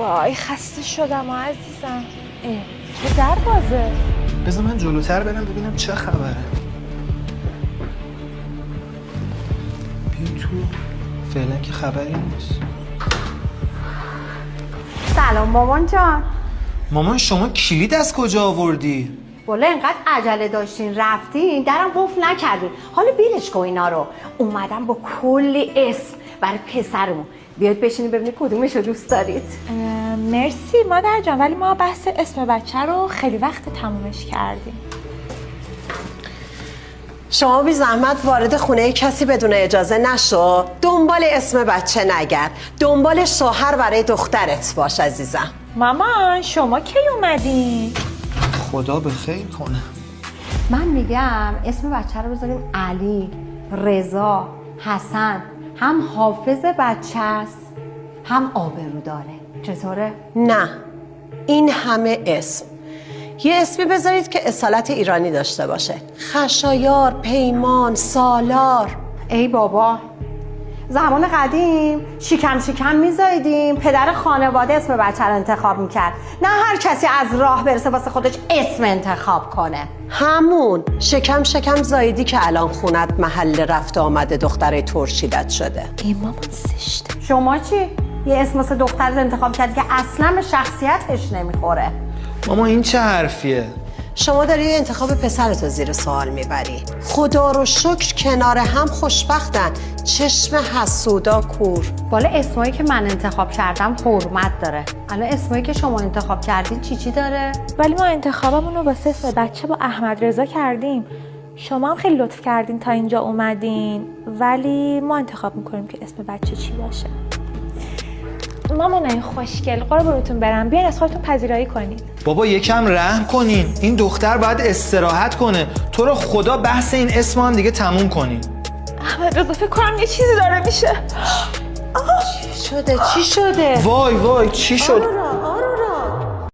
وای خسته شدم عزیزم. چه در بازه؟ بذار من جلوتر برم ببینم چه خبره. بیا تو. فعلا که خبری نیست. سلام مامان جان. مامان شما کلید از کجا آوردی؟ والا اینقدر عجله داشتین رفتین درم قفل نکردین. حالا بیلش کن اینا رو. اومدم با کلی اسم برای پسرمون. بیاید بشینید ببینید کدومشو دوست دارید. مرسی مادر جان، ولی ما بحث اسم بچه رو خیلی وقت تمومش کردیم. شما بی زحمت وارد خونه کسی بدون اجازه نشو. دنبال اسم بچه نگرد. دنبال شوهر برای دخترت باش عزیزم. مامان شما کی اومدین؟ خدا به خیر کنه. من میگم اسم بچه رو بذاریم علی، رضا، حسن. هم حافظ بچه است هم آبرو داره. چطوره؟ نه این همه اسم. یه اسمی بذارید که اصالت ایرانی داشته باشه. خشایار، پیمان، سالار. ای بابا زمان قدیم شیکم میزایدیم پدر خانواده اسم بچه رو انتخاب میکرد، نه هر کسی از راه برسه واسه خودش اسم انتخاب کنه. همون شکم زایدی که الان خونت محل رفت آمده دختره ترشیدت شده. ای مامان زشته. شما چی؟ یه اسم واسه دخترت انتخاب کردی که اصلا به شخصیتش نمیخوره. ماما این چه حرفیه؟ شما داری انتخاب پسرتو زیر سوال میبری. خدا رو شکر کنار هم خوشبختن. چشم حسودا کور. بالا اسمایی که من انتخاب کردم حرمت داره. الان اسمایی که شما انتخاب کردین چی داره؟ ولی ما انتخابمون رو واسه اسم بچه با احمد رضا کردیم. شما هم خیلی لطف کردین تا اینجا اومدین، ولی ما انتخاب میکنیم که اسم بچه چی باشه. مامانای خوشگل قربونتون برم، بیاین از خودتون پذیرایی کنید. بابا یکم رحم کنین. این دختر باید استراحت کنه. تو رو خدا بحث این اسم هم دیگه تموم کنین. احمد رضا فکر کنم یه چیزی داره میشه. چی شده؟ وای چی شد؟